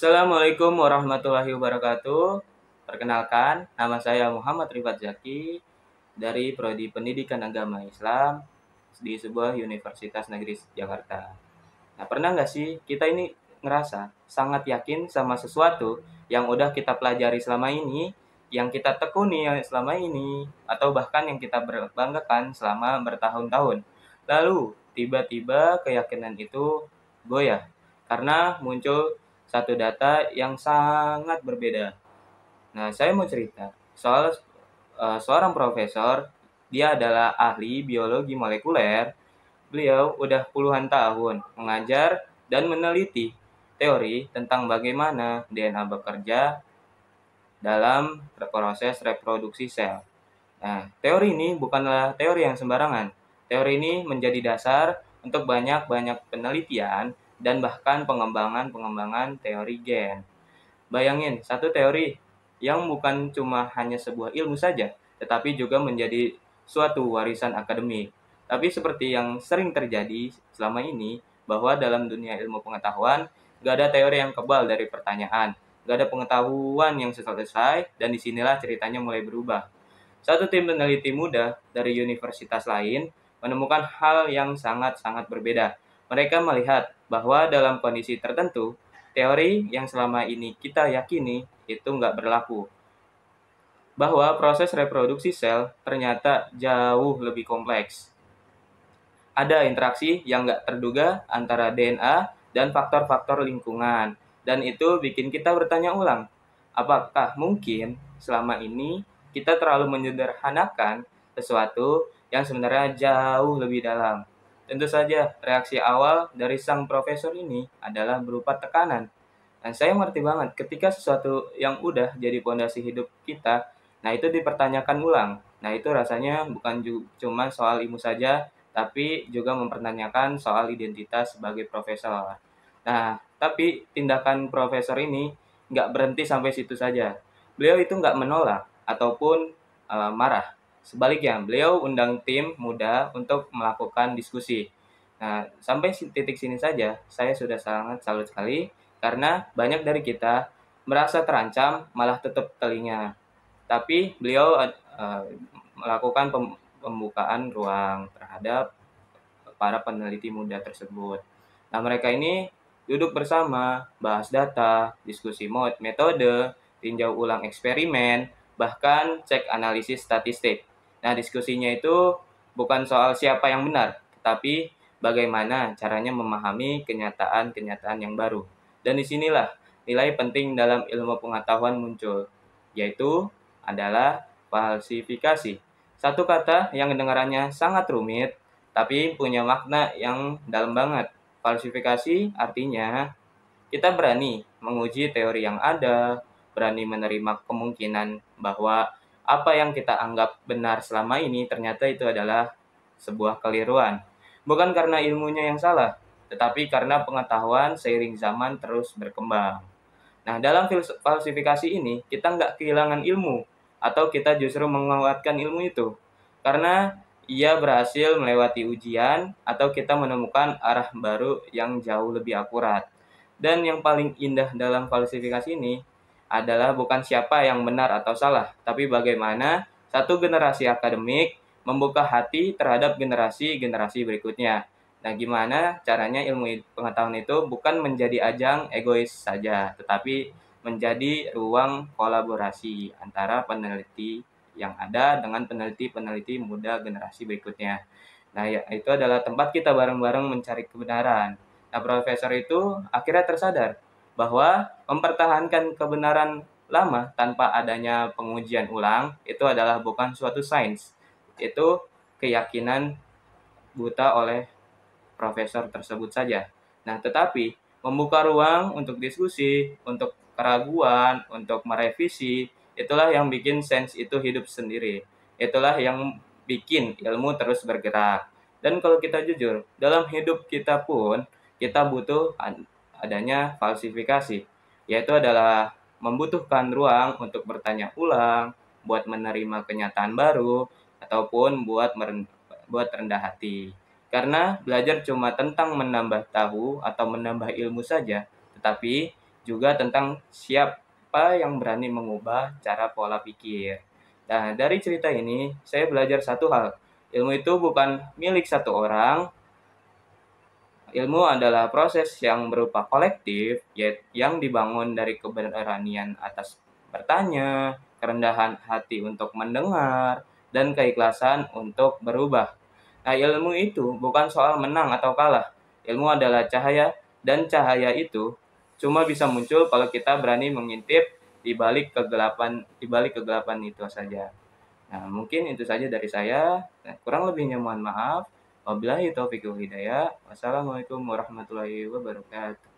Assalamualaikum warahmatullahi wabarakatuh. Perkenalkan, nama saya Muhammad Rifat Zaki dari Prodi Pendidikan Agama Islam di sebuah Universitas Negeri Jakarta. Nah, pernah nggak sih kita ini ngerasa sangat yakin sama sesuatu yang udah kita pelajari selama ini, yang kita tekuni selama ini, atau bahkan yang kita berbanggakan selama bertahun-tahun. Lalu, tiba-tiba keyakinan itu goyah karena muncul satu data yang sangat berbeda. Nah, saya mau cerita soal seorang profesor. Dia adalah ahli biologi molekuler. Beliau udah puluhan tahun mengajar dan meneliti teori tentang bagaimana DNA bekerja dalam proses reproduksi sel. Nah, teori ini bukanlah teori yang sembarangan. Teori ini menjadi dasar untuk banyak-banyak penelitian dan bahkan pengembangan-pengembangan teori gen. Bayangin, satu teori yang bukan cuma hanya sebuah ilmu saja, tetapi juga menjadi suatu warisan akademik. Tapi seperti yang sering terjadi selama ini, bahwa dalam dunia ilmu pengetahuan, gak ada teori yang kebal dari pertanyaan, gak ada pengetahuan yang selesai, dan disinilah ceritanya mulai berubah. Satu tim peneliti muda dari universitas lain menemukan hal yang sangat-sangat berbeda. Mereka melihat bahwa dalam kondisi tertentu, teori yang selama ini kita yakini itu nggak berlaku. Bahwa proses reproduksi sel ternyata jauh lebih kompleks. Ada interaksi yang nggak terduga antara DNA dan faktor-faktor lingkungan. Dan itu bikin kita bertanya ulang, apakah mungkin selama ini kita terlalu menyederhanakan sesuatu yang sebenarnya jauh lebih dalam? Tentu saja, reaksi awal dari sang profesor ini adalah berupa tekanan. Dan saya mengerti banget ketika sesuatu yang udah jadi pondasi hidup kita, nah itu dipertanyakan ulang. Nah itu rasanya bukan cuma soal ilmu saja, tapi juga mempertanyakan soal identitas sebagai profesor. Nah, tapi tindakan profesor ini nggak berhenti sampai situ saja. Beliau itu nggak menolak ataupun marah. Sebaliknya, beliau undang tim muda untuk melakukan diskusi. Nah, sampai titik sini saja, saya sudah sangat salut sekali karena banyak dari kita merasa terancam malah tutup telinga. Tapi beliau melakukan pembukaan ruang terhadap para peneliti muda tersebut. Nah, mereka ini duduk bersama, bahas data, diskusi metode, tinjau ulang eksperimen, bahkan cek analisis statistik. Nah, diskusinya itu bukan soal siapa yang benar, tetapi bagaimana caranya memahami kenyataan-kenyataan yang baru. Dan disinilah nilai penting dalam ilmu pengetahuan muncul, yaitu adalah falsifikasi. Satu kata yang kedengarannya sangat rumit, tapi punya makna yang dalam banget. Falsifikasi artinya kita berani menguji teori yang ada, berani menerima kemungkinan bahwa apa yang kita anggap benar selama ini ternyata itu adalah sebuah keliruan. Bukan karena ilmunya yang salah, tetapi karena pengetahuan seiring zaman terus berkembang. Nah, dalam falsifikasi ini, kita nggak kehilangan ilmu, atau kita justru menguatkan ilmu itu. Karena ia berhasil melewati ujian, atau kita menemukan arah baru yang jauh lebih akurat. Dan yang paling indah dalam falsifikasi ini adalah bukan siapa yang benar atau salah, tapi bagaimana satu generasi akademik membuka hati terhadap generasi-generasi berikutnya. Nah, gimana caranya ilmu pengetahuan itu bukan menjadi ajang egois saja, tetapi menjadi ruang kolaborasi antara peneliti yang ada dengan peneliti-peneliti muda generasi berikutnya. Nah, ya, itu adalah tempat kita bareng-bareng mencari kebenaran. Nah, profesor itu akhirnya tersadar bahwa mempertahankan kebenaran lama tanpa adanya pengujian ulang itu adalah bukan suatu sains. Itu keyakinan buta oleh profesor tersebut saja. Nah, tetapi membuka ruang untuk diskusi, untuk keraguan, untuk merevisi, itulah yang bikin sains itu hidup sendiri. Itulah yang bikin ilmu terus bergerak. Dan kalau kita jujur, dalam hidup kita pun kita butuh adanya falsifikasi, yaitu adalah membutuhkan ruang untuk bertanya ulang, buat menerima kenyataan baru, ataupun buat rendah hati. Karena belajar cuma tentang menambah tahu atau menambah ilmu saja, tetapi juga tentang siapa yang berani mengubah cara pola pikir. Nah, dari cerita ini saya belajar satu hal, ilmu itu bukan milik satu orang. Ilmu adalah proses yang berupa kolektif, yang dibangun dari keberanian atas bertanya, kerendahan hati untuk mendengar, dan keikhlasan untuk berubah. Nah, ilmu itu bukan soal menang atau kalah. Ilmu adalah cahaya, dan cahaya itu cuma bisa muncul kalau kita berani mengintip di balik kegelapan itu saja. Nah, mungkin itu saja dari saya. Nah, kurang lebihnya mohon maaf. Wabillahi taufiq wal hidayah. Wassalamualaikum warahmatullahi wabarakatuh.